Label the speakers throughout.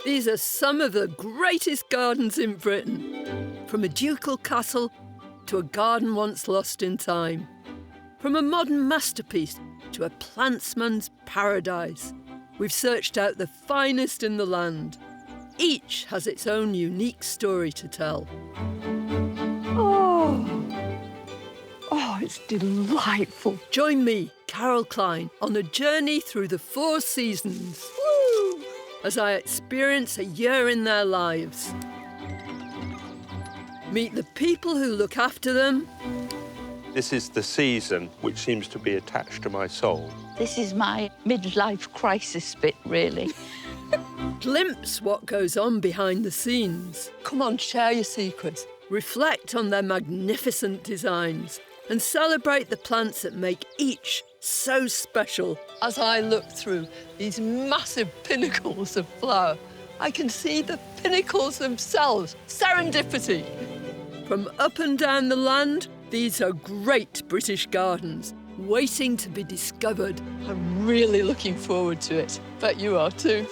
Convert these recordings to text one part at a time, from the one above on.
Speaker 1: These are some of the greatest gardens in Britain. From a ducal castle to a garden once lost in time. From a modern masterpiece to a plantsman's paradise. We've searched out the finest in the land. Each has its own unique story to tell.
Speaker 2: Oh, it's delightful.
Speaker 1: Join me, Carol Klein, on a journey through the 4 seasons.
Speaker 2: Woo!
Speaker 1: As I experience a year in their lives. Meet the people who look after them.
Speaker 3: This is the season which seems to be attached to my soul.
Speaker 2: This is my midlife crisis bit, really.
Speaker 1: Glimpse what goes on behind the scenes.
Speaker 2: Come on, share your secrets.
Speaker 1: Reflect on their magnificent designs and celebrate the plants that make each so special.
Speaker 2: As I look through these massive pinnacles of flower, I can see the pinnacles themselves. Serendipity.
Speaker 1: From up and down the land, these are great British gardens, waiting to be discovered.
Speaker 2: I'm really looking forward to it. Bet you are too.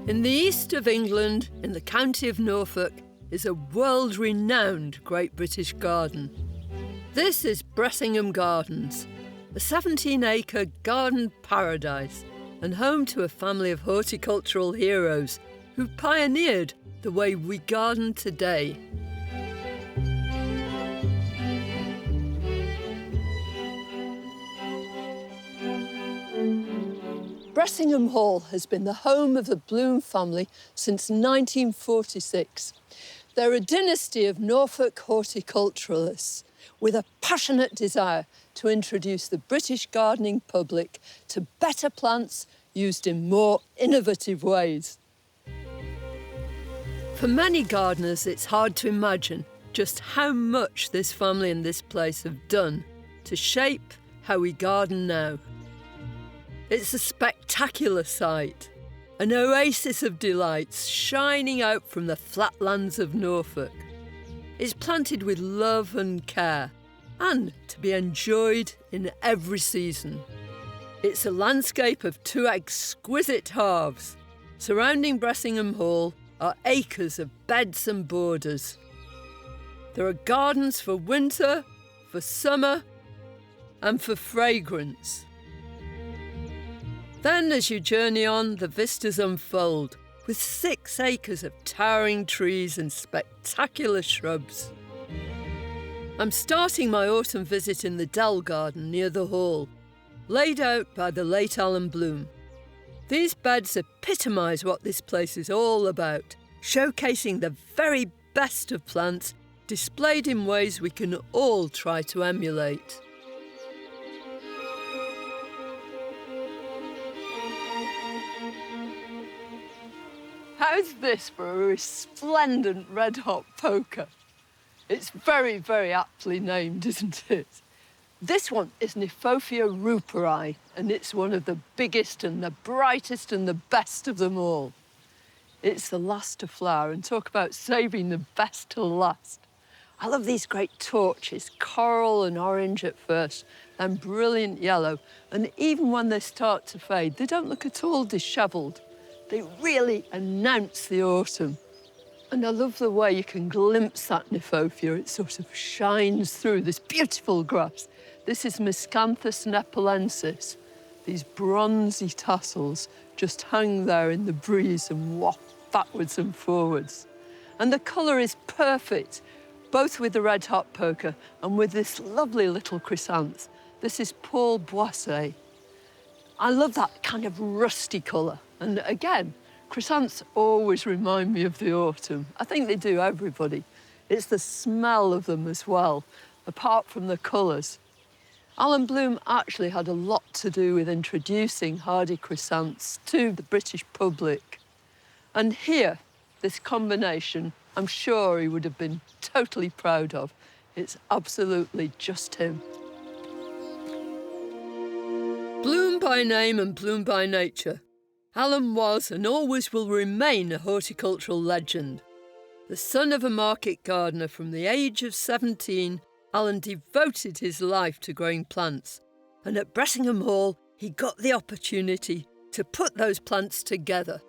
Speaker 1: In the east of England, in the county of Norfolk, is a world-renowned Great British Garden. This is Bressingham Gardens, a 17-acre garden paradise and home to a family of horticultural heroes who pioneered the way we garden today. Bressingham Hall has been the home of the Bloom family since 1946. They're a dynasty of Norfolk horticulturalists with a passionate desire to introduce the British gardening public to better plants used in more innovative ways. For many gardeners, it's hard to imagine just how much this family and this place have done to shape how we garden now. It's a spectacular sight, an oasis of delights shining out from the flatlands of Norfolk. It's planted with love and care, and to be enjoyed in every season. It's a landscape of 2 exquisite halves. Surrounding Bressingham Hall are acres of beds and borders. There are gardens for winter, for summer, and for fragrance. Then, as you journey on, the vistas unfold, with 6 acres of towering trees and spectacular shrubs. I'm starting my autumn visit in the Dell garden near the hall, laid out by the late Alan Bloom. These beds epitomise what this place is all about, showcasing the very best of plants, displayed in ways we can all try to emulate.
Speaker 2: How's this for a resplendent red-hot poker? It's very, very aptly named, isn't it? This one is Nefophia ruperi, and it's one of the biggest and the brightest and the best of them all. It's the last to flower, and talk about saving the best till last. I love these great torches, coral and orange at first, then brilliant yellow, and even when they start to fade, they don't look at all dishevelled. They really announce the autumn. And I love the way you can glimpse that Nefophia. It sort of shines through this beautiful grass. This is Miscanthus nepalensis. These bronzy tassels just hang there in the breeze and waft backwards and forwards. And the colour is perfect, both with the red hot poker and with this lovely little chrysanth. This is Paul Boisset. I love that kind of rusty colour. And again, chrysanths always remind me of the autumn. I think they do, everybody. It's the smell of them as well, apart from the colours. Alan Bloom actually had a lot to do with introducing hardy chrysanths to the British public. And here, this combination, I'm sure he would have been totally proud of. It's absolutely just him.
Speaker 1: Bloom by name and Bloom by nature, Alan was and always will remain a horticultural legend. The son of a market gardener from the age of 17, Alan devoted his life to growing plants and at Bressingham Hall he got the opportunity to put those plants together.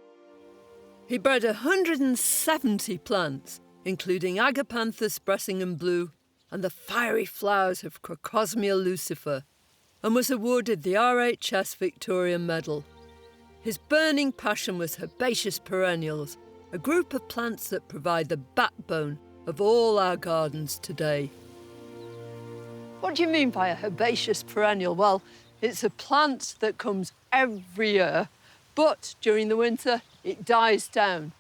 Speaker 1: He bred 170 plants, including Agapanthus Bressingham Blue and the fiery flowers of Crocosmia lucifer, and was awarded the RHS Victoria Medal. His burning passion was herbaceous perennials, a group of plants that provide the backbone of all our gardens today.
Speaker 2: What do you mean by a herbaceous perennial? Well, it's a plant that comes every year, but during the winter it dies down.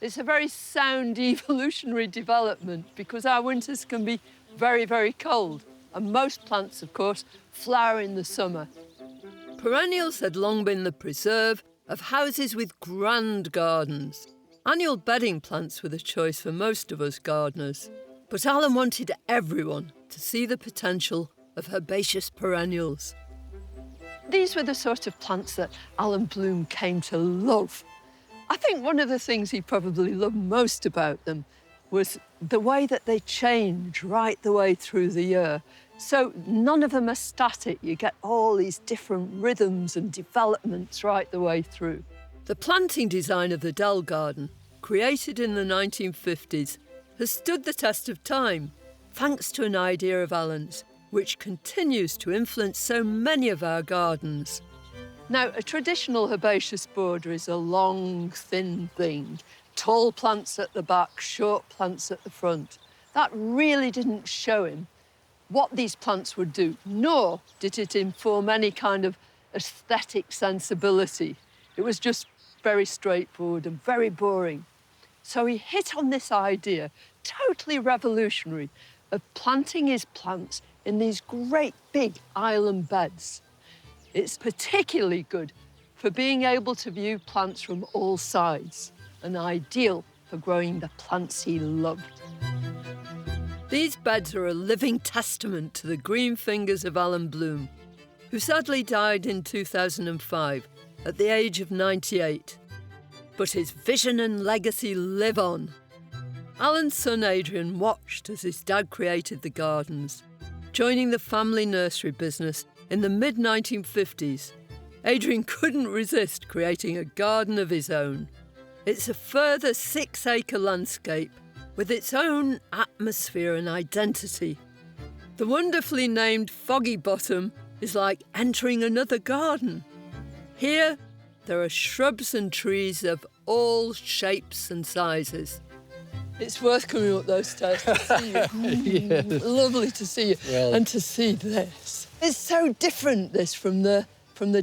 Speaker 2: It's a very sound evolutionary development because our winters can be very, very cold, and most plants, of course, flower in the summer.
Speaker 1: Perennials had long been the preserve of houses with grand gardens. Annual bedding plants were the choice for most of us gardeners. But Alan wanted everyone to see the potential of herbaceous perennials.
Speaker 2: These were the sort of plants that Alan Bloom came to love. I think one of the things he probably loved most about them was the way that they change right the way through the year. So none of them are static. You get all these different rhythms and developments right the way through.
Speaker 1: The planting design of the Dell garden, created in the 1950s, has stood the test of time, thanks to an idea of Alan's, which continues to influence so many of our gardens.
Speaker 2: Now, a traditional herbaceous border is a long, thin thing. Tall plants at the back, short plants at the front. That really didn't show him what these plants would do, nor did it inform any kind of aesthetic sensibility. It was just very straightforward and very boring. So he hit on this idea, totally revolutionary, of planting his plants in these great big island beds. It's particularly good for being able to view plants from all sides, and ideal for growing the plants he loved.
Speaker 1: These beds are a living testament to the green fingers of Alan Bloom, who sadly died in 2005 at the age of 98. But his vision and legacy live on. Alan's son Adrian watched as his dad created the gardens, joining the family nursery business in the mid-1950s. Adrian couldn't resist creating a garden of his own. It's a further 6-acre landscape with its own atmosphere and identity. The wonderfully named Foggy Bottom is like entering another garden. Here, there are shrubs and trees of all shapes and sizes.
Speaker 2: It's worth coming up those stairs to see you.
Speaker 4: Yes.
Speaker 2: Lovely to see you.
Speaker 4: Well,
Speaker 2: and to see this. It's so different, this, from the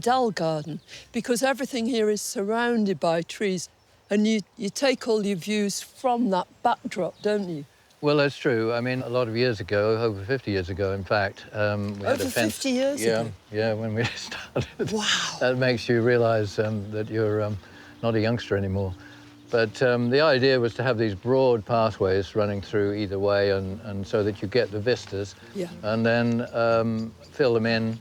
Speaker 2: Dell garden, because everything here is surrounded by trees, and you take all your views from that backdrop, don't you?
Speaker 4: well, that's true. I mean, a lot of years ago, over 50 years ago, in fact, we had
Speaker 2: Over
Speaker 4: a fence.
Speaker 2: 50 years ago?
Speaker 4: Yeah, when we started.
Speaker 2: Wow.
Speaker 4: That makes you realise that you're not a youngster anymore. But the idea was to have these broad pathways running through either way, and so that you get the vistas,
Speaker 2: Yeah.
Speaker 4: and then fill them in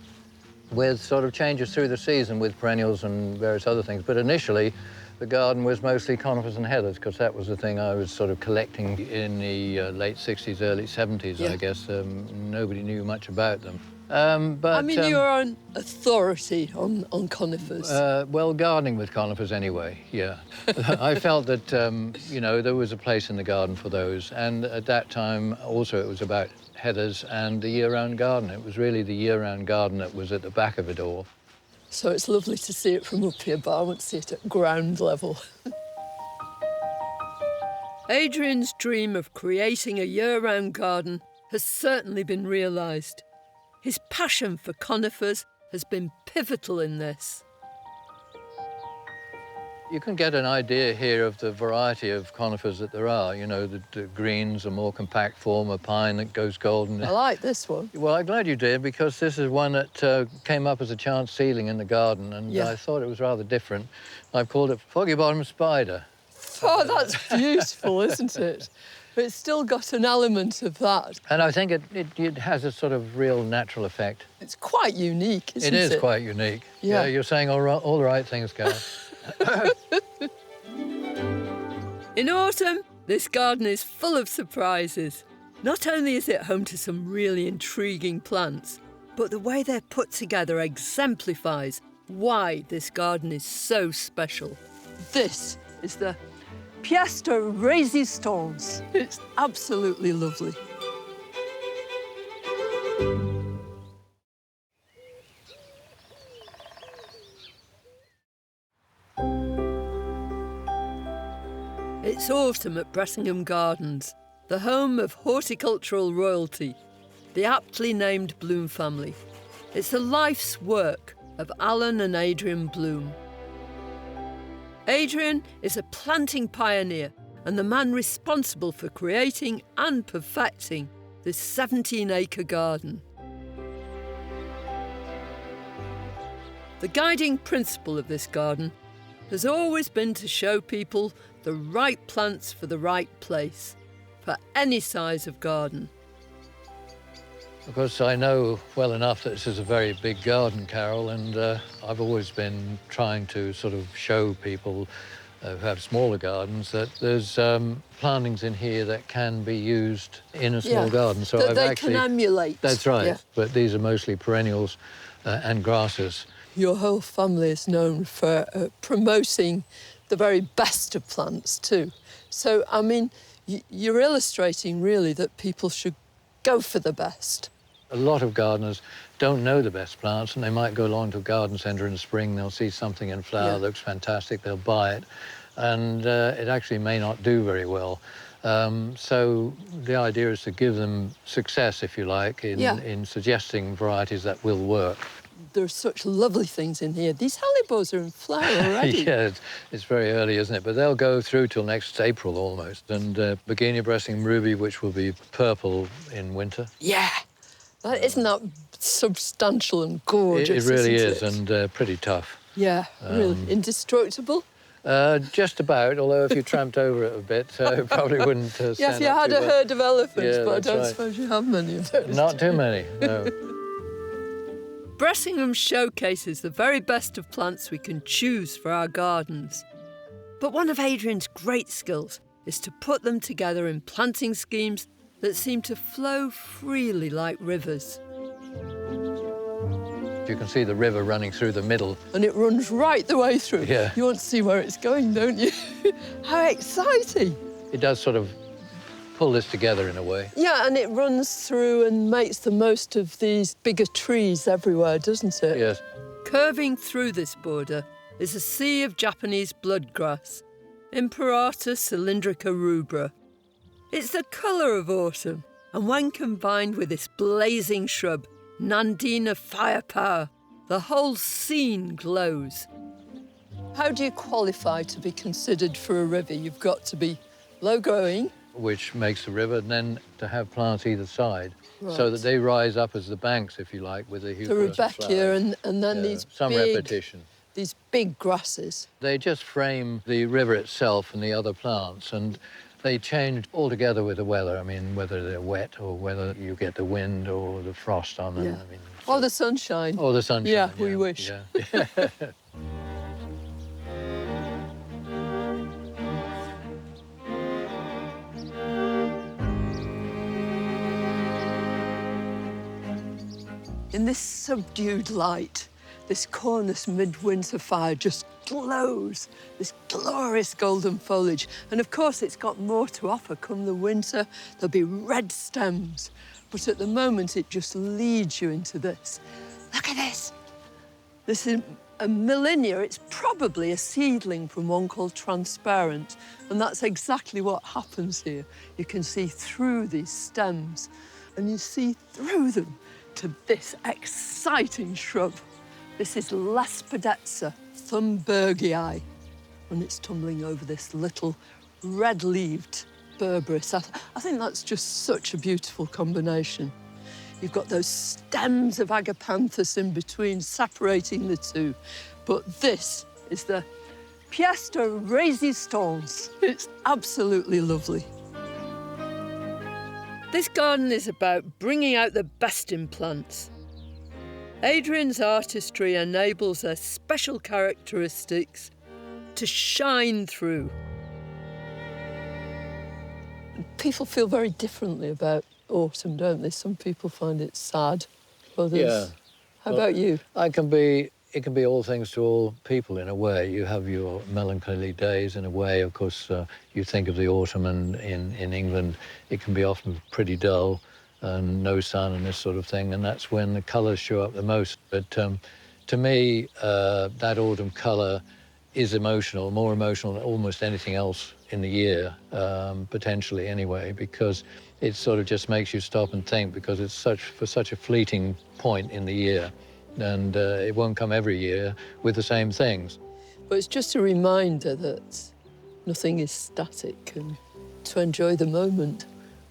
Speaker 4: with sort of changes through the season with perennials and various other things. But initially, the garden was mostly conifers and heathers, because that was the thing I was sort of collecting in the late 60s, early 70s,
Speaker 2: Yeah.
Speaker 4: I guess. Nobody knew much about them. But
Speaker 2: I mean, you're an authority on conifers.
Speaker 4: well, gardening with conifers anyway, yeah. I felt that, you know, there was a place in the garden for those. And at that time, also, it was about heathers and the year-round garden. It was really the year-round garden that was at the back of it all.
Speaker 2: So it's lovely to see it from up here, but I want to see it at ground level.
Speaker 1: Adrian's dream of creating a year-round garden has certainly been realised. His passion for conifers has been pivotal in this.
Speaker 4: You can get an idea here of the variety of conifers that there are. You know, the greens, a more compact form, a pine that goes golden.
Speaker 2: I like this one.
Speaker 4: Well, I'm glad you did, because this is one that came up as a chance seedling in the garden, and
Speaker 2: Yeah.
Speaker 4: I thought it was rather different. I've called it Foggy Bottom Spider.
Speaker 2: Oh, that's beautiful, isn't it? But it's still got an element of that.
Speaker 4: And I think it has a sort of real natural effect.
Speaker 2: It's quite unique, isn't it?
Speaker 4: It is quite unique.
Speaker 2: Yeah.
Speaker 4: You're saying all the right things, Gareth.
Speaker 1: In autumn, this garden is full of surprises. Not only is it home to some really intriguing plants, But the way they're put together exemplifies why this garden is so special.
Speaker 2: This is the pièce de résistance. It's absolutely lovely.
Speaker 1: It's autumn at Bressingham Gardens, the home of horticultural royalty, the aptly named Bloom family. It's the life's work of Alan and Adrian Bloom. Adrian is a planting pioneer and the man responsible for creating and perfecting this 17-acre garden. The guiding principle of this garden has always been to show people the right plants for the right place, for any size of garden.
Speaker 4: Of course, I know well enough that this is a very big garden, Carol, and I've always been trying to sort of show people who have smaller gardens that there's plantings in here that can be used in a small garden.
Speaker 2: So that they can emulate.
Speaker 4: That's right, but these are mostly perennials and grasses.
Speaker 2: Your whole family is known for promoting the very best of plants too. So, I mean, you're illustrating really that people should go for the best.
Speaker 4: A lot of gardeners don't know the best plants, and they might go along to a garden centre in the spring, they'll see something in flower, looks fantastic, they'll buy it, and it actually may not do very well. So the idea is to give them success, if you like, in suggesting varieties that will work.
Speaker 2: There's such lovely things in here. These hellebores are in flower already.
Speaker 4: Yeah, it's very early, isn't it? But they'll go through till next April almost. And Begonia Bressingham ruby, which will be purple in winter.
Speaker 2: Yeah, isn't that substantial and gorgeous?
Speaker 4: It really
Speaker 2: is,
Speaker 4: and pretty tough.
Speaker 2: Yeah, really. Indestructible?
Speaker 4: Just about, although if you tramped over it a bit, it probably wouldn't stand
Speaker 2: Yeah, if you had a herd of elephants, but I don't suppose you have many of those.
Speaker 4: Not too many, no.
Speaker 1: Bressingham showcases the very best of plants we can choose for our gardens. But one of Adrian's great skills is to put them together in planting schemes that seem to flow freely like rivers.
Speaker 4: You can see the river running through the middle.
Speaker 2: And it runs right the way through.
Speaker 4: Yeah.
Speaker 2: You want to see where it's going, don't you? How exciting.
Speaker 4: It does sort of pull this together in a way.
Speaker 2: Yeah, and it runs through and makes the most of these bigger trees everywhere, doesn't it?
Speaker 4: Yes.
Speaker 1: Curving through this border is a sea of Japanese bloodgrass, Imperator cylindrica rubra. It's the colour of autumn, and when combined with this blazing shrub, Nandina firepower, the whole scene glows.
Speaker 2: How do you qualify to be considered for a river? You've got to be low-growing,
Speaker 4: which makes the river, and then to have plants either side, so that they rise up as the banks, if you like, with the
Speaker 2: the Rudbeckia and then these big grasses.
Speaker 4: They just frame the river itself and the other plants, and they change altogether with the weather. I mean, whether they're wet or whether you get the wind or the frost on them.
Speaker 2: Yeah.
Speaker 4: I mean,
Speaker 2: or the sunshine.
Speaker 4: Or the sunshine.
Speaker 2: Yeah, we wish.
Speaker 4: Yeah.
Speaker 2: In this subdued light, this cornice midwinter fire just glows, this glorious golden foliage. And of course, it's got more to offer. Come the winter, there'll be red stems. But at the moment, it just leads you into this. Look at this. This is a millennia. It's probably a seedling from one called transparent. And that's exactly what happens here. You can see through these stems, and you see through them to this exciting shrub. This is Lespedetza thunbergii, and it's tumbling over this little red-leaved berberis. I think that's just such a beautiful combination. You've got those stems of agapanthus in between, separating the two. But this is the pièce de résistance. It's absolutely lovely.
Speaker 1: This garden is about bringing out the best in plants. Adrian's artistry enables their special characteristics to shine through.
Speaker 2: People feel very differently about autumn, don't they? Some people find it sad, others.
Speaker 4: Yeah.
Speaker 2: How about you?
Speaker 4: It can be all things to all people in a way. You have your melancholy days in a way. Of course, you think of the autumn, and in England, it can be often pretty dull and no sun and this sort of thing, and that's when the colours show up the most. But to me, that autumn colour is emotional, more emotional than almost anything else in the year, potentially anyway, because it sort of just makes you stop and think, because it's such a fleeting point in the year, and it won't come every year with the same things.
Speaker 2: But it's just a reminder that nothing is static and to enjoy the moment.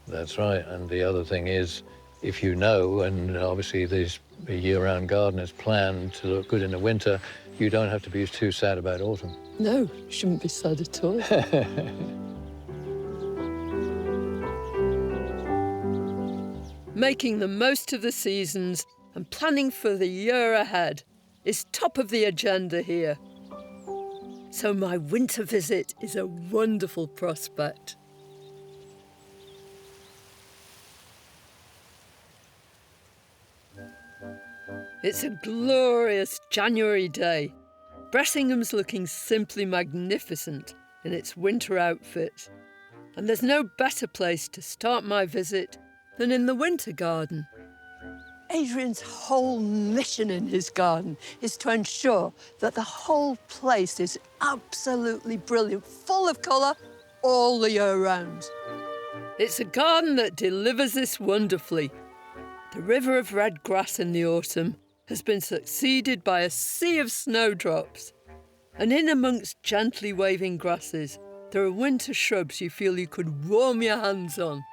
Speaker 4: That's right, and the other thing is, if you know, and obviously this year-round garden is planned to look good in the winter, you don't have to be too sad about autumn.
Speaker 2: No, you shouldn't be sad at all.
Speaker 1: Making the most of the seasons and planning for the year ahead is top of the agenda here. So my winter visit is a wonderful prospect. It's a glorious January day. Bressingham's looking simply magnificent in its winter outfit. And there's no better place to start my visit than in the winter garden.
Speaker 2: Adrian's whole mission in his garden is to ensure that the whole place is absolutely brilliant, full of colour all the year round.
Speaker 1: It's a garden that delivers this wonderfully. The river of red grass in the autumn has been succeeded by a sea of snowdrops. And in amongst gently waving grasses, there are winter shrubs you feel you could warm your hands on.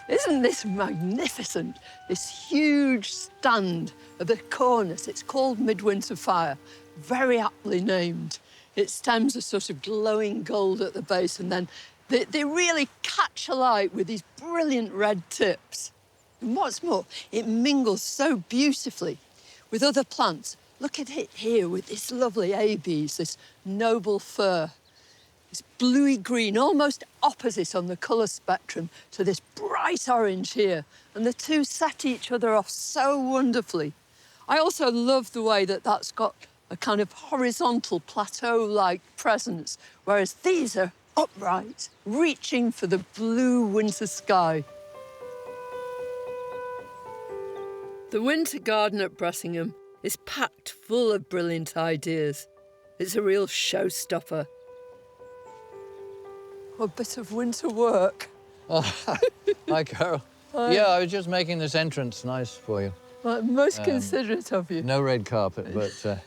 Speaker 2: Isn't this magnificent? This huge stand at the cornice. It's called Midwinter Fire, very aptly named. Its stems are sort of glowing gold at the base, and then they really catch alight with these brilliant red tips. And what's more, it mingles so beautifully with other plants. Look at it here with this lovely abies, this noble fir. It's bluey green, almost opposite on the colour spectrum to this bright orange here. And the two set each other off so wonderfully. I also love the way that that's got a kind of horizontal plateau-like presence, whereas these are upright, reaching for the blue winter sky.
Speaker 1: The winter garden at Bressingham is packed full of brilliant ideas. It's a real showstopper.
Speaker 2: A bit of winter work.
Speaker 4: Oh, hi, Carol.
Speaker 2: Hi.
Speaker 4: Yeah, I was just making this entrance nice for you.
Speaker 2: Well, most considerate of you.
Speaker 4: No red carpet, but...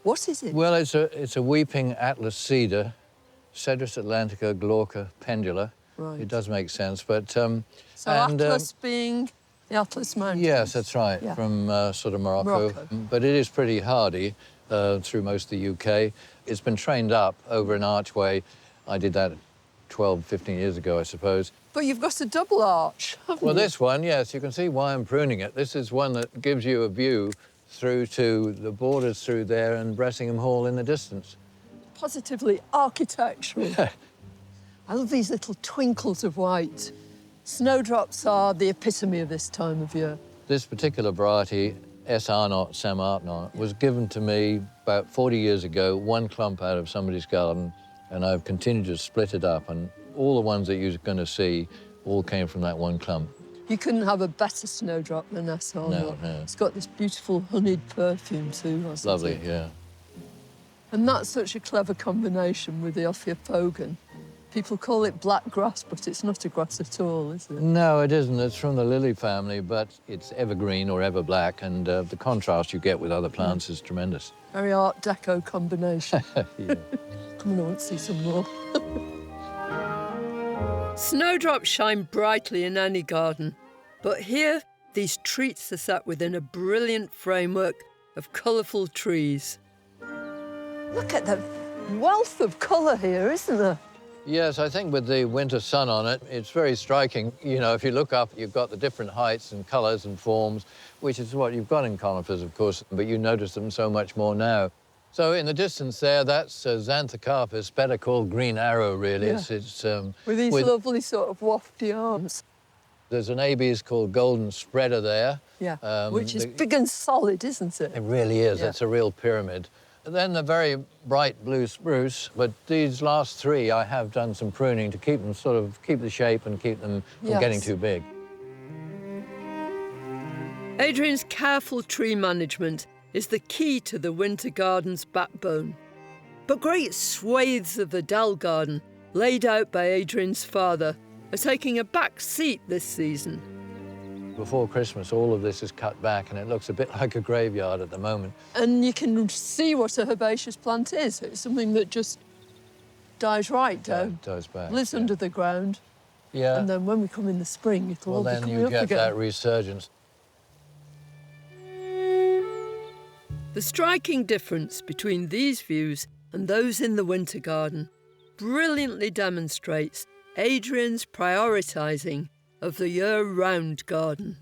Speaker 2: What is it?
Speaker 4: Well, it's a weeping atlas cedar, Cedrus atlantica glauca pendula.
Speaker 2: Right.
Speaker 4: It does make sense, but...
Speaker 2: So Atlas being the Atlas Mountains?
Speaker 4: Yes, that's right,
Speaker 2: Yeah.
Speaker 4: from sort of Morocco. But it is pretty hardy through most of the UK. It's been trained up over an archway. I did that 12, 15 years ago, I suppose.
Speaker 2: But you've got a double arch, haven't
Speaker 4: Well,
Speaker 2: you?
Speaker 4: this one, yes, you can see why I'm pruning it. This is one that gives you a view through to the borders through there and Bressingham Hall in the distance.
Speaker 2: Positively architectural. I love these little twinkles of white. Snowdrops are the epitome of this time of year.
Speaker 4: This particular variety, S. Arnott, Sam Arnott, was given to me about 40 years ago, one clump out of somebody's garden, and I've continued to split it up, and all the ones that you're going to see all came from that one clump.
Speaker 2: You couldn't have a better snowdrop than S. Arnott.
Speaker 4: No.
Speaker 2: It's got this beautiful honeyed perfume too, hasn't
Speaker 4: Lovely,
Speaker 2: it?
Speaker 4: yeah.
Speaker 2: And that's such a clever combination with the Ophiopogon. People call it black grass, but it's not a grass at all, is it?
Speaker 4: No, it isn't. It's from the lily family, but it's evergreen or ever black, and the contrast you get with other plants is tremendous.
Speaker 2: Very Art Deco combination.
Speaker 4: Yeah.
Speaker 2: Come on, I want to see some more.
Speaker 1: Snowdrops shine brightly in any garden, but here these treats are set within a brilliant framework of colourful trees.
Speaker 2: Look at the wealth of colour here, isn't there?
Speaker 4: Yes, I think with the winter sun on it, it's very striking. You know, if you look up, you've got the different heights and colours and forms, which is what you've got in conifers, of course, but you notice them so much more now. So in the distance there, that's Xanthocarpus, better called green arrow, really.
Speaker 2: Yeah.
Speaker 4: It's
Speaker 2: With these lovely sort of wafty arms.
Speaker 4: There's an ABs called Golden Spreader there.
Speaker 2: Yeah, which is big and solid, isn't it?
Speaker 4: It really is.
Speaker 2: Yeah.
Speaker 4: It's a real pyramid. And then the very bright blue spruce, but these last three I have done some pruning to keep them keep the shape and keep them from getting too big.
Speaker 1: Adrian's careful tree management is the key to the winter garden's backbone. But great swathes of the Dell garden, laid out by Adrian's father, are taking a back seat this season.
Speaker 4: Before Christmas, all of this is cut back, and it looks a bit like a graveyard at the moment.
Speaker 2: And you can see what a herbaceous plant is. It's something that just dies right down.
Speaker 4: Dies back.
Speaker 2: Lives under the ground.
Speaker 4: Yeah.
Speaker 2: And then when we come in the spring, it'll all be coming up again.
Speaker 4: Well, then you get that resurgence.
Speaker 1: The striking difference between these views and those in the winter garden brilliantly demonstrates Adrian's prioritising of the year-round garden.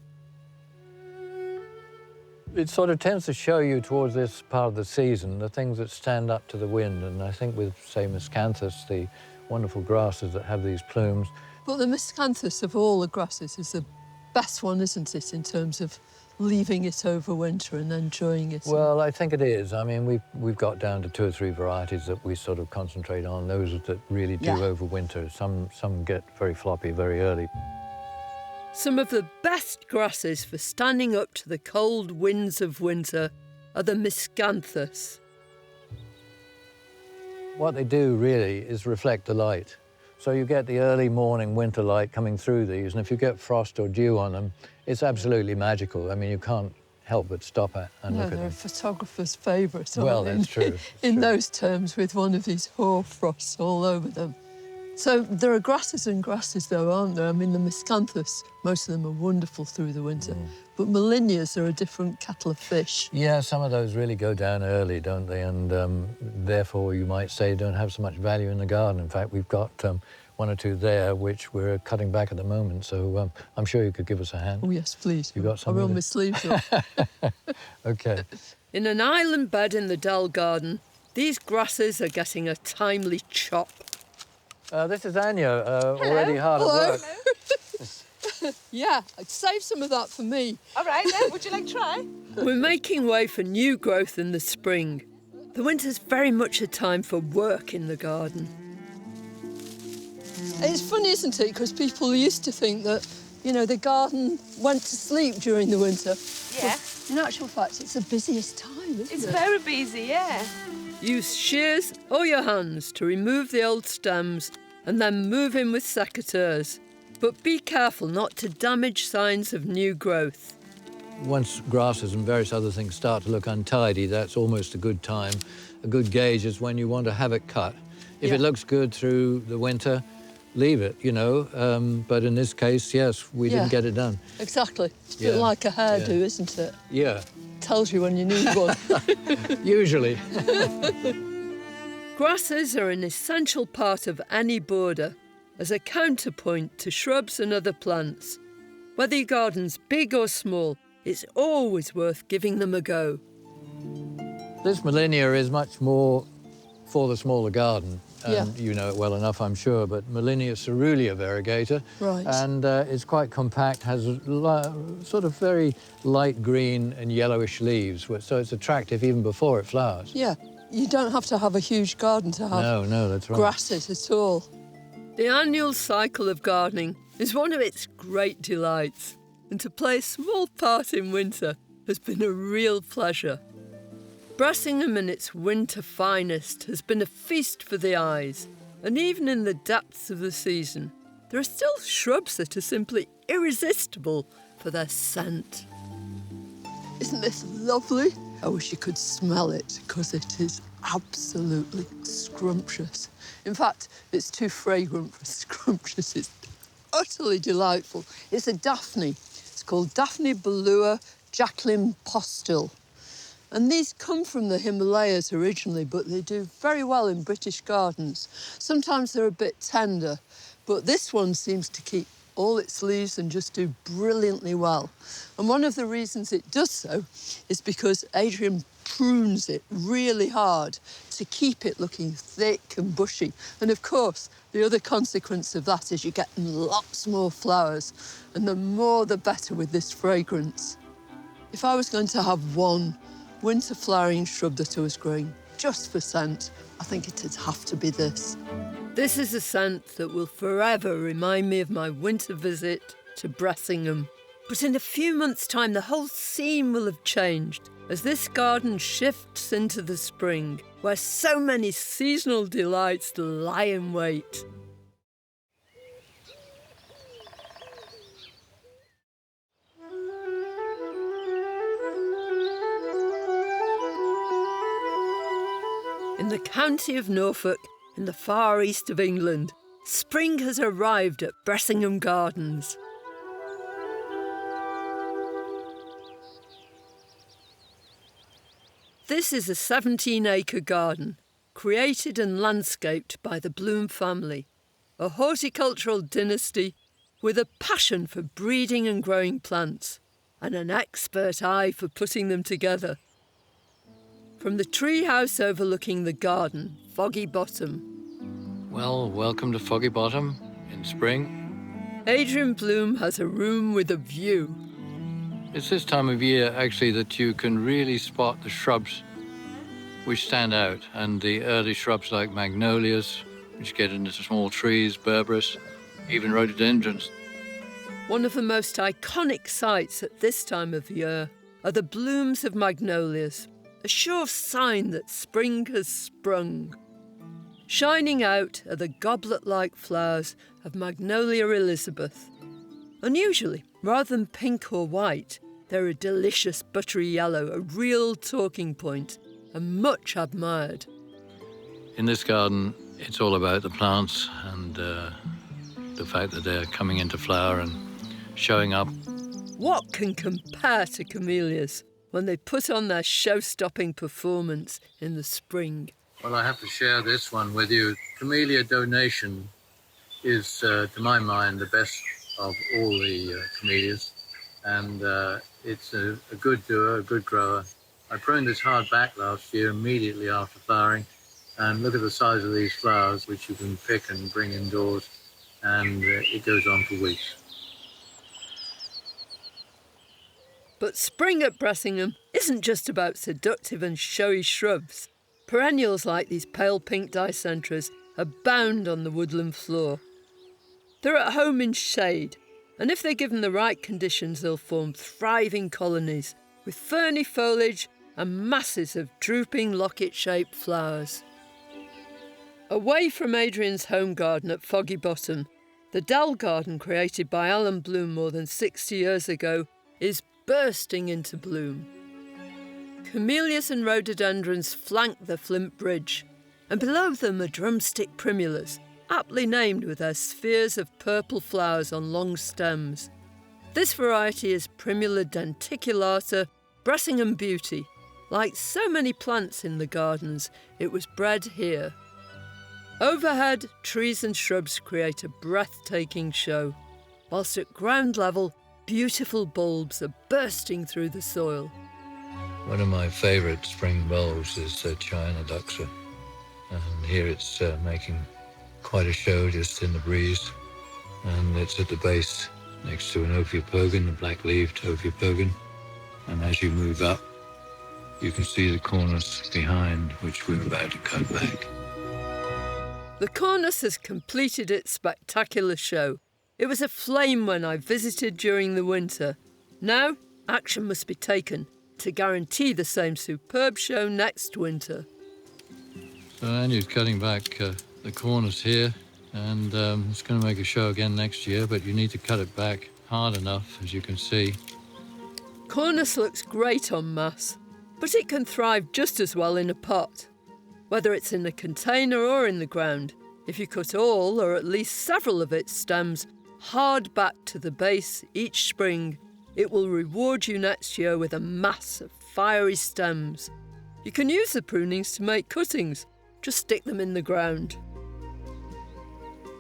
Speaker 4: It sort of tends to show you towards this part of the season the things that stand up to the wind, and I think with, say, miscanthus, the wonderful grasses that have these plumes.
Speaker 2: But the miscanthus of all the grasses is the best one, isn't it, in terms of leaving it over winter and enjoying it?
Speaker 4: Well, I think it is. I mean, we've got down to 2 or 3 varieties that we sort of concentrate on, those that really do overwinter. Some get very floppy very early.
Speaker 1: Some of the best grasses for standing up to the cold winds of winter are the miscanthus.
Speaker 4: What they do really is reflect the light. So you get the early morning winter light coming through these, and if you get frost or dew on them, it's absolutely magical. I mean, you can't help but stop and look at them.
Speaker 2: They're a photographer's favourite.
Speaker 4: Well, that's true.
Speaker 2: In those terms, with one of these hoar frosts all over them. So there are grasses and grasses, though, aren't there? I mean, the miscanthus, most of them are wonderful through the winter. But Molineas are a different kettle of fish.
Speaker 4: Yeah, some of those really go down early, don't they? And therefore, you might say, don't have so much value in the garden. In fact, we've got 1 or 2 there, which we're cutting back at the moment. So I'm sure you could give us a hand.
Speaker 2: Oh, yes, please.
Speaker 4: You got some?
Speaker 2: I roll my sleeves up.
Speaker 4: OK.
Speaker 1: In an island bed in the Dell garden, these grasses are getting a timely chop.
Speaker 4: This is Anya, already hard at work.
Speaker 2: Yeah, I'd save some of that for me.
Speaker 5: All right, then. Would you like to try?
Speaker 1: We're making way for new growth in the spring. The winter's very much a time for work in the garden.
Speaker 2: It's funny, isn't it? Because people used to think that, you know, the garden went to sleep during the winter.
Speaker 5: Yeah.
Speaker 2: But in actual fact, it's the busiest time, isn't it?
Speaker 5: It's very busy, yeah.
Speaker 1: Use shears or your hands to remove the old stems and then move in with secateurs. But be careful not to damage signs of new growth.
Speaker 4: Once grasses and various other things start to look untidy, that's almost a good time. A good gauge is when you want to have it cut. If it looks good through the winter, leave it, you know. But in this case, yes, we didn't get it done.
Speaker 2: Exactly. It's a bit like a hairdo, isn't it?
Speaker 4: Yeah.
Speaker 2: Tells you when you need one.
Speaker 4: Usually.
Speaker 1: Grasses are an essential part of any border as a counterpoint to shrubs and other plants. Whether your garden's big or small, it's always worth giving them a go.
Speaker 4: This Molinia is much more for the smaller garden. And you know it well enough, I'm sure, but Molinia cerulean variegator.
Speaker 2: Right.
Speaker 4: And it's quite compact, has sort of very light green and yellowish leaves, so it's attractive even before it flowers.
Speaker 2: Yeah, you don't have to have a huge garden to have
Speaker 4: no, that's right.
Speaker 2: grasses at all.
Speaker 1: The annual cycle of gardening is one of its great delights, and to play a small part in winter has been a real pleasure. Bressingham in its winter finest has been a feast for the eyes, and even in the depths of the season, there are still shrubs that are simply irresistible for their scent.
Speaker 2: Isn't this lovely? I wish you could smell it, because it is absolutely scrumptious. In fact, it's too fragrant for scrumptious. It's utterly delightful. It's a Daphne. It's called Daphne Bellua Jacqueline Postil. And these come from the Himalayas originally, but they do very well in British gardens. Sometimes they're a bit tender, but this one seems to keep all its leaves and just do brilliantly well. And one of the reasons it does so is because Adrian prunes it really hard to keep it looking thick and bushy. And of course, the other consequence of that is you get lots more flowers, and the more the better with this fragrance. If I was going to have one winter flowering shrub that I was growing just for scent, I think it'd have to be this.
Speaker 1: This is a scent that will forever remind me of my winter visit to Bressingham. But in a few months' time, the whole scene will have changed as this garden shifts into the spring, where so many seasonal delights lie in wait. In the county of Norfolk, in the far east of England, spring has arrived at Bressingham Gardens. This is a 17-acre garden, created and landscaped by the Bloom family, a horticultural dynasty with a passion for breeding and growing plants, and an expert eye for putting them together. From the tree house overlooking the garden, Foggy Bottom.
Speaker 4: Well, welcome to Foggy Bottom in spring.
Speaker 1: Adrian Bloom has a room with a view.
Speaker 4: It's this time of year, actually, that you can really spot the shrubs which stand out, and the early shrubs like magnolias, which get into small trees, berberis, even rhododendrons.
Speaker 1: One of the most iconic sights at this time of year are the blooms of magnolias, a sure sign that spring has sprung. Shining out are the goblet-like flowers of Magnolia Elizabeth. Unusually, rather than pink or white, they're a delicious buttery yellow, a real talking point, and much admired.
Speaker 4: In this garden, it's all about the plants and the fact that they're coming into flower and showing up.
Speaker 1: What can compare to camellias when they put on their show-stopping performance in the spring?
Speaker 4: Well, I have to share this one with you. Camellia donation is, to my mind, the best of all the camellias. And it's a good doer, a good grower. I pruned this hard back last year immediately after flowering. And look at the size of these flowers, which you can pick and bring indoors. And it goes on for weeks.
Speaker 1: But spring at Bressingham isn't just about seductive and showy shrubs. Perennials like these pale pink dicentras abound on the woodland floor. They're at home in shade, and if they're given the right conditions, they'll form thriving colonies with ferny foliage and masses of drooping locket-shaped flowers. Away from Adrian's home garden at Foggy Bottom, the Dell garden created by Alan Bloom more than 60 years ago is bursting into bloom. Camellias and rhododendrons flank the Flint Bridge, and below them are drumstick primulas, aptly named with their spheres of purple flowers on long stems. This variety is Primula denticulata, Bressingham Beauty. Like so many plants in the gardens, it was bred here. Overhead, trees and shrubs create a breathtaking show, whilst at ground level, beautiful bulbs are bursting through the soil.
Speaker 4: One of my favourite spring bulbs is Chionoduxa, and here it's making quite a show just in the breeze, and it's at the base next to an Ophiopogon, a black-leaved Ophiopogon, and as you move up, you can see the cornice behind, which we're about to cut back.
Speaker 1: The cornice has completed its spectacular show. It was aflame when I visited during the winter. Now, action must be taken to guarantee the same superb show next winter.
Speaker 4: So Andy's cutting back the cornice here, and it's going to make a show again next year, but you need to cut it back hard enough, as you can see.
Speaker 1: Cornice looks great en masse, but it can thrive just as well in a pot. Whether it's in a container or in the ground, if you cut all or at least several of its stems hard back to the base each spring, it will reward you next year with a mass of fiery stems. You can use the prunings to make cuttings. Just stick them in the ground.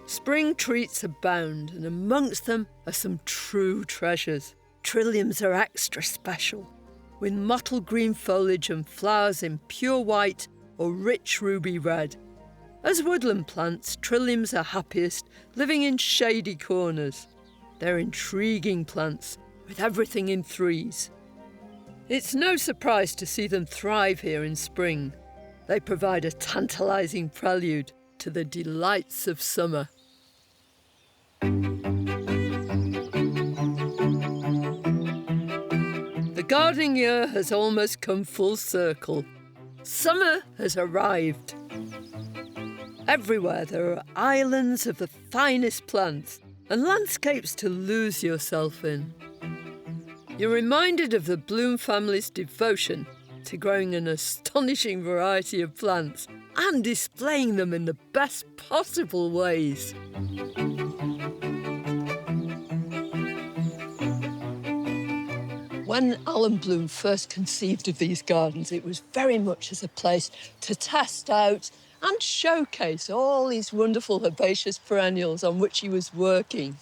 Speaker 1: Spring treats abound, and amongst them are some true treasures. Trilliums are extra special, with mottled green foliage and flowers in pure white or rich ruby red. As woodland plants, trilliums are happiest living in shady corners. They're intriguing plants, with everything in threes. It's no surprise to see them thrive here in spring. They provide a tantalising prelude to the delights of summer. The gardening year has almost come full circle. Summer has arrived. Everywhere there are islands of the finest plants and landscapes to lose yourself in. You're reminded of the Bloom family's devotion to growing an astonishing variety of plants and displaying them in the best possible ways.
Speaker 2: When Alan Bloom first conceived of these gardens, it was very much as a place to test out and showcase all these wonderful herbaceous perennials on which he was working.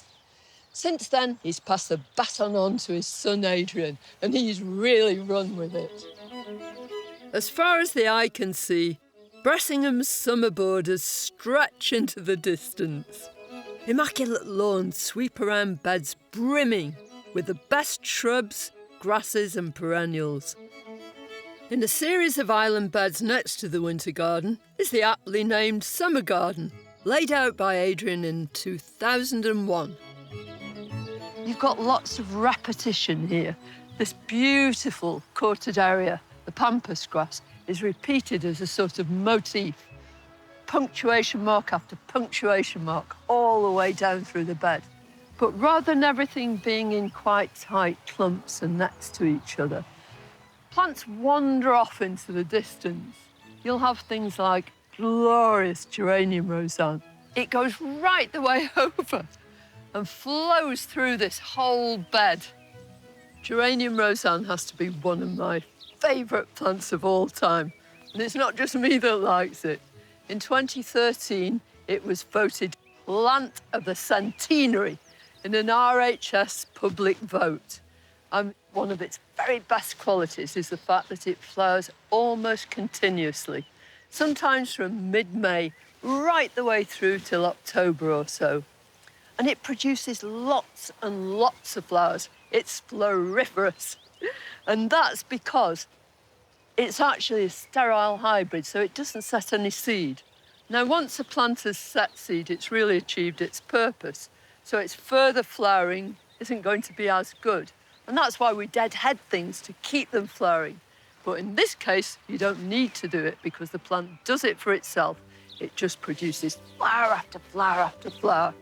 Speaker 2: Since then, he's passed the baton on to his son Adrian, and he's really run with it.
Speaker 1: As far as the eye can see, Bressingham's summer borders stretch into the distance. Immaculate lawns sweep around beds brimming with the best shrubs, grasses and perennials. In a series of island beds next to the winter garden is the aptly named summer garden, laid out by Adrian in 2001.
Speaker 2: You've got lots of repetition here. This beautiful courted area, the pampas grass, is repeated as a sort of motif. Punctuation mark after punctuation mark all the way down through the bed. But rather than everything being in quite tight clumps and next to each other, plants wander off into the distance. You'll have things like glorious geranium roseanne. It goes right the way over and flows through this whole bed. Geranium roseanne has to be one of my favourite plants of all time. And it's not just me that likes it. In 2013, it was voted Plant of the Centenary in an RHS public vote. And one of its very best qualities is the fact that it flowers almost continuously, sometimes from mid-May right the way through till October or so. And it produces lots and lots of flowers. It's floriferous. And that's because it's actually a sterile hybrid, so it doesn't set any seed. Now, once a plant has set seed, it's really achieved its purpose. So its further flowering isn't going to be as good. And that's why we deadhead things to keep them flowering. But in this case, you don't need to do it because the plant does it for itself. It just produces flower after flower after flower.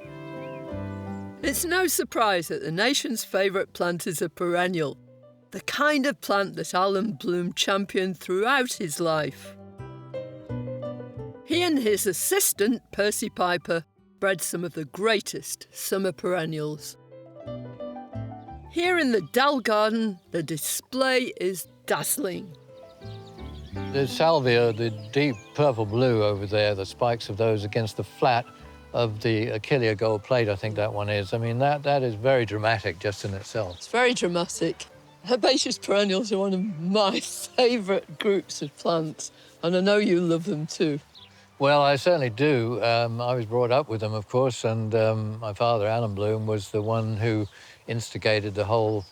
Speaker 1: It's no surprise that the nation's favourite plant is a perennial, the kind of plant that Alan Bloom championed throughout his life. He and his assistant, Percy Piper, bred some of the greatest summer perennials. Here in the Dell garden, the display is dazzling.
Speaker 4: The salvia, the deep purple blue over there, the spikes of those against the flat of the Achillea gold plate, I think that one is. I mean, that is very dramatic just in itself.
Speaker 2: It's very dramatic. Herbaceous perennials are one of my favourite groups of plants, and I know you love them too.
Speaker 4: Well, I certainly do. I was brought up with them, of course, and my father, Alan Bloom, was the one who instigated the whole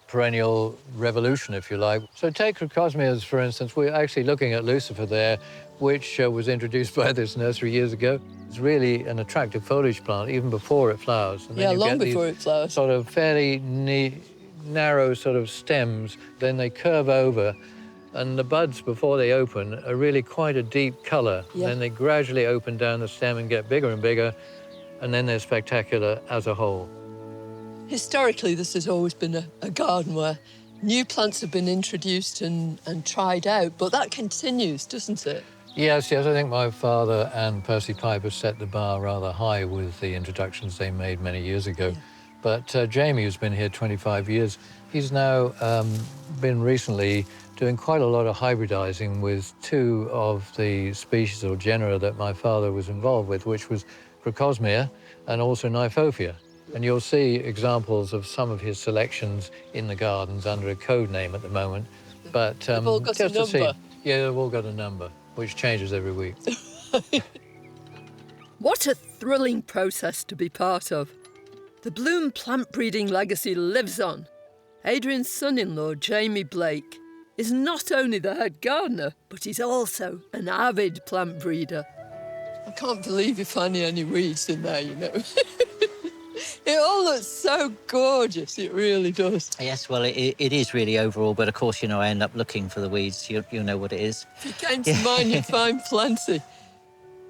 Speaker 4: perennial revolution, if you like. So take Crocosmias, for instance. We're actually looking at Lucifer there, which was introduced by this nursery years ago. It's really an attractive foliage plant, even before it flowers. And then you
Speaker 2: long
Speaker 4: get
Speaker 2: before
Speaker 4: these
Speaker 2: it flowers.
Speaker 4: sort of fairly narrow sort of stems, then they curve over, and the buds, before they open, are really quite a deep colour.
Speaker 2: Yeah.
Speaker 4: Then they gradually open down the stem and get bigger and bigger, and then they're spectacular as a whole.
Speaker 2: Historically, this has always been a garden where new plants have been introduced and tried out, but that continues, doesn't it?
Speaker 4: Yes, I think my father and Percy Piper set the bar rather high with the introductions they made many years ago. Yeah. But Jamie, who's been here 25 years, he's now been recently doing quite a lot of hybridizing with two of the species or genera that my father was involved with, which was Crocosmia and also Nyphophia. And you'll see examples of some of his selections in the gardens under a code name at the moment. But
Speaker 2: They've all got
Speaker 4: just
Speaker 2: a
Speaker 4: to see,
Speaker 2: number.
Speaker 4: yeah, they've all got a number, which changes every week.
Speaker 1: What a thrilling process to be part of. The Bloom plant breeding legacy lives on. Adrian's son-in-law, Jamie Blake, is not only the head gardener, but he's also an avid plant breeder.
Speaker 2: I can't believe you're finding any weeds in there, you know. It all looks so gorgeous, it really does.
Speaker 6: Yes, well, it is really overall, but of course, you know, I end up looking for the weeds. You know what it is.
Speaker 2: If you came to mine, you'd find plenty.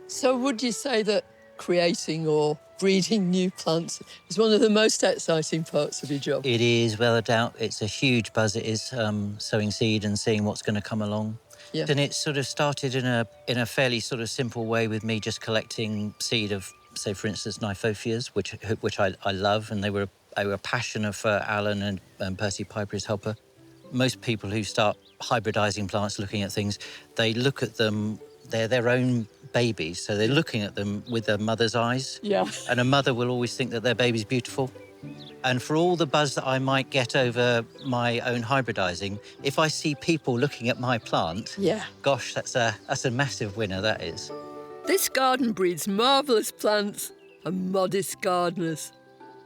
Speaker 2: So would you say that creating or breeding new plants is one of the most exciting parts of your job?
Speaker 6: It is, without a doubt. It's a huge buzz. It is sowing seed and seeing what's going to come along.
Speaker 2: Yeah.
Speaker 6: And it sort of started in a fairly sort of simple way with me just collecting seed of, say, for instance, Nyphophias, which I love, and they were a passion of Alan and Percy Piper, his helper. Most people who start hybridizing plants, looking at things, they look at them, they're their own babies, so they're looking at them with their mother's eyes.
Speaker 2: Yeah.
Speaker 6: And a mother will always think that their baby's beautiful. And for all the buzz that I might get over my own hybridizing, if I see people looking at my plant,
Speaker 2: Yeah.
Speaker 6: gosh, that's a massive winner, that is.
Speaker 1: This garden breeds marvellous plants and modest gardeners.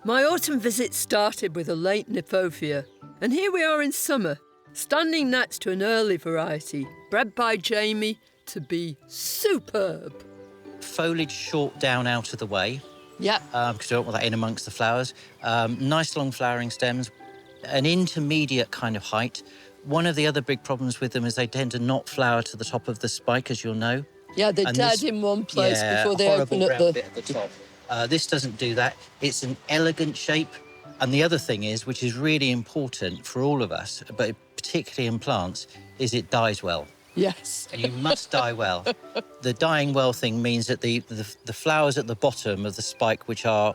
Speaker 1: My autumn visit started with a late Nyphophia, and here we are in summer, standing next to an early variety, bred by Jamie to be superb.
Speaker 6: Foliage short down out of the way,
Speaker 2: Yeah.
Speaker 6: because I don't want that in amongst the flowers. Nice long flowering stems, an intermediate kind of height. One of the other big problems with them is they tend to not flower to the top of the spike, as you'll know.
Speaker 2: Yeah, they're
Speaker 6: And
Speaker 2: dead
Speaker 6: this-
Speaker 2: in one place
Speaker 6: Yeah,
Speaker 2: before they
Speaker 6: horrible
Speaker 2: open at
Speaker 6: round
Speaker 2: the...
Speaker 6: bit at the top. This doesn't do that. It's an elegant shape. And the other thing is, which is really important for all of us, but particularly in plants, is it dies well.
Speaker 2: Yes.
Speaker 6: And you must die well. The dying well thing means that the flowers at the bottom of the spike, which are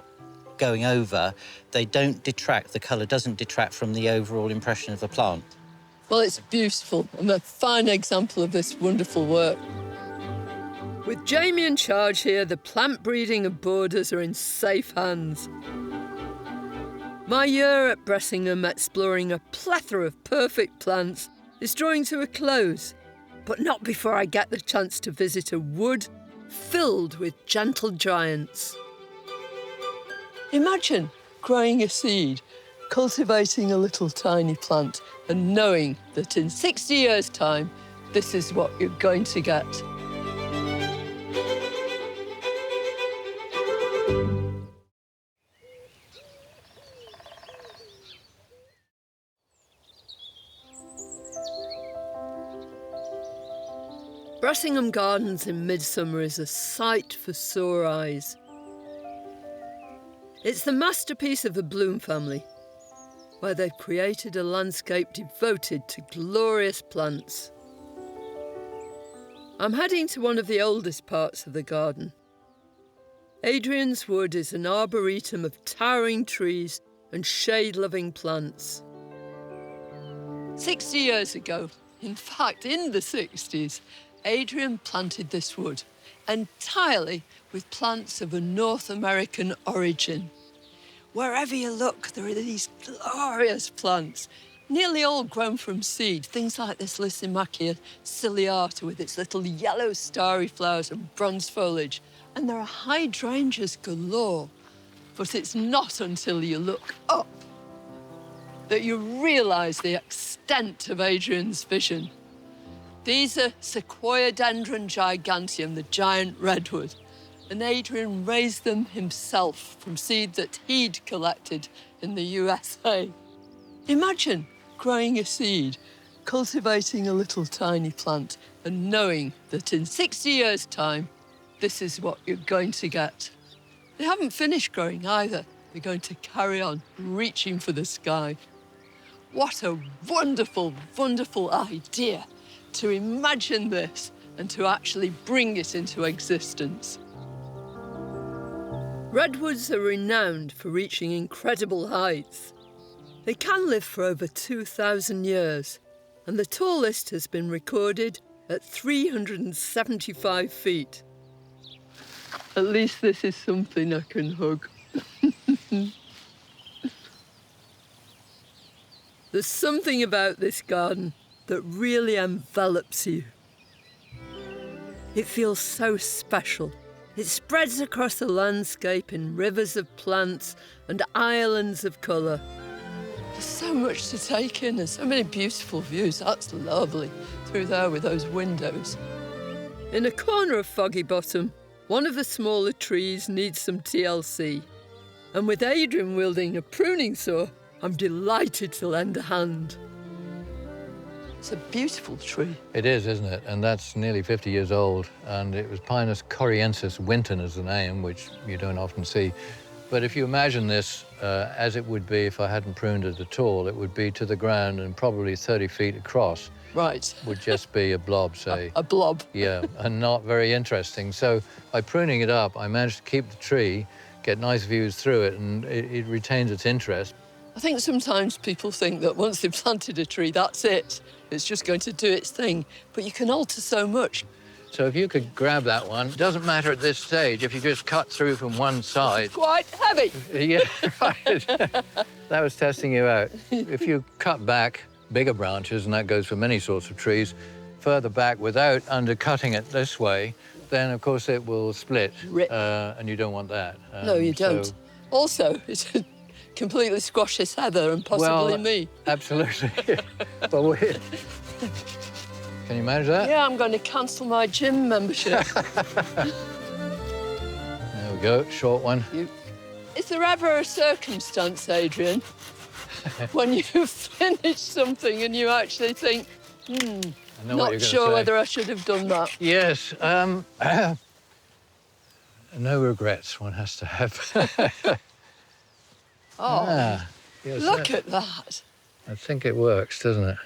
Speaker 6: going over, they don't detract, the colour doesn't detract from the overall impression of the plant.
Speaker 2: Well, it's beautiful and a fine example of this wonderful work.
Speaker 1: With Jamie in charge here, the plant breeding and borders are in safe hands. My year at Bressingham exploring a plethora of perfect plants is drawing to a close, but not before I get the chance to visit a wood filled with gentle giants.
Speaker 2: Imagine growing a seed, cultivating a little tiny plant, and knowing that in 60 years' time, this is what you're going to get.
Speaker 1: Bressingham Gardens in midsummer is a sight for sore eyes. It's the masterpiece of the Bloom family, where they've created a landscape devoted to glorious plants. I'm heading to one of the oldest parts of the garden. Adrian's Wood is an arboretum of towering trees and shade-loving plants.
Speaker 2: 60 years ago, in fact, in the 60s, Adrian planted this wood entirely with plants of a North American origin. Wherever you look, there are these glorious plants, nearly all grown from seed. Things like this Lysimachia ciliata with its little yellow starry flowers and bronze foliage. And there are hydrangeas galore. But it's not until you look up that you realise the extent of Adrian's vision. These are Sequoiadendron giganteum, the giant redwood, and Adrian raised them himself from seed that he'd collected in the USA. Imagine growing a seed, cultivating a little tiny plant, and knowing that in 60 years' time, this is what you're going to get. They haven't finished growing either. They're going to carry on reaching for the sky. What a wonderful, wonderful idea to imagine this and to actually bring it into existence.
Speaker 1: Redwoods are renowned for reaching incredible heights. They can live for over 2,000 years, and the tallest has been recorded at 375 feet.
Speaker 2: At least this is something I can hug.
Speaker 1: There's something about this garden that really envelops you. It feels so special. It spreads across the landscape in rivers of plants and islands of colour.
Speaker 2: There's so much to take in and so many beautiful views. That's lovely, through there with those windows.
Speaker 1: In a corner of Foggy Bottom, one of the smaller trees needs some TLC. And with Adrian wielding a pruning saw, I'm delighted to lend a hand.
Speaker 2: It's a beautiful tree.
Speaker 4: It is, isn't it? And that's nearly 50 years old. And it was Pinus coriensis Winton is the name, which you don't often see. But if you imagine this as it would be if I hadn't pruned it at all, it would be to the ground and probably 30 feet across.
Speaker 2: Right.
Speaker 4: Would just be a blob, say.
Speaker 2: A blob.
Speaker 4: Yeah, and not very interesting. So by pruning it up, I managed to keep the tree, get nice views through it, and it retains its interest.
Speaker 2: I think sometimes people think that once they've planted a tree, that's it. It's just going to do its thing. But you can alter so much.
Speaker 4: So if you could grab that one, it doesn't matter at this stage if you just cut through from one side.
Speaker 2: Quite heavy.
Speaker 4: Yeah, right. That was testing you out. If you cut back bigger branches, and that goes for many sorts of trees, further back without undercutting it this way, then of course it will split. And you don't want that.
Speaker 2: No, you don't.
Speaker 4: So...
Speaker 2: Also, it completely squashes Heather and possibly me.
Speaker 4: Absolutely. But can you manage that?
Speaker 2: Yeah, I'm going to cancel my gym membership.
Speaker 4: There we go, short one.
Speaker 2: Is there ever a circumstance, Adrian, when you finish something and you actually think, not sure whether I should have done that?
Speaker 4: Yes. No regrets one has to have.
Speaker 2: Yes, look at that.
Speaker 4: I think it works, doesn't it?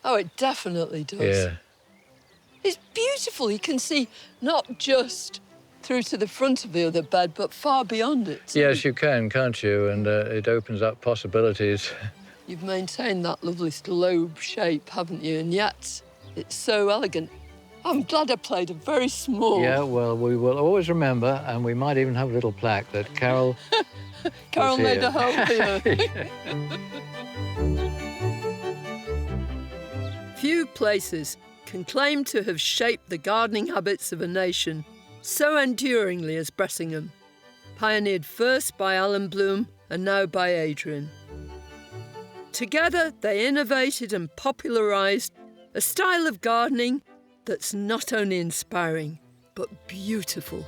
Speaker 2: Oh, it definitely does.
Speaker 4: Yeah.
Speaker 2: It's beautiful. You can see not just through to the front of the other bed, but far beyond it.
Speaker 4: Yes, you can, can't you? And it opens up possibilities.
Speaker 2: You've maintained that lovely globe shape, haven't you? And yet, it's so elegant. I'm glad I played a very small...
Speaker 4: Yeah, well, we will always remember, and we might even have a little plaque that Carol...
Speaker 2: Carol made a home here.
Speaker 1: Few places can claim to have shaped the gardening habits of a nation so enduringly as Bressingham, pioneered first by Alan Bloom and now by Adrian. Together, they innovated and popularised a style of gardening that's not only inspiring, but beautiful.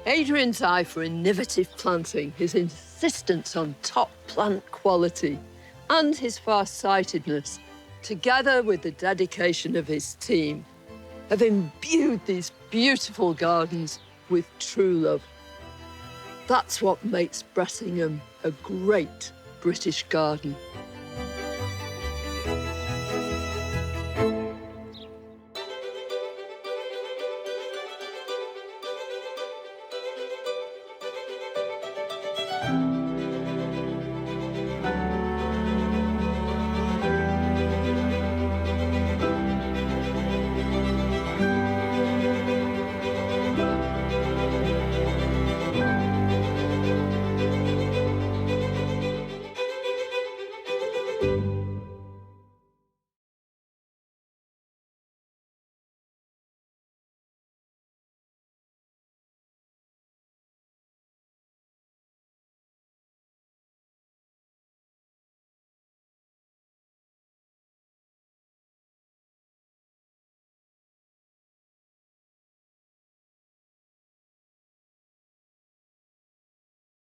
Speaker 2: Adrian's eye for innovative planting, his insistence on top plant quality, and his far-sightedness, together with the dedication of his team, have imbued these beautiful gardens with true love. That's what makes Bressingham a great British garden.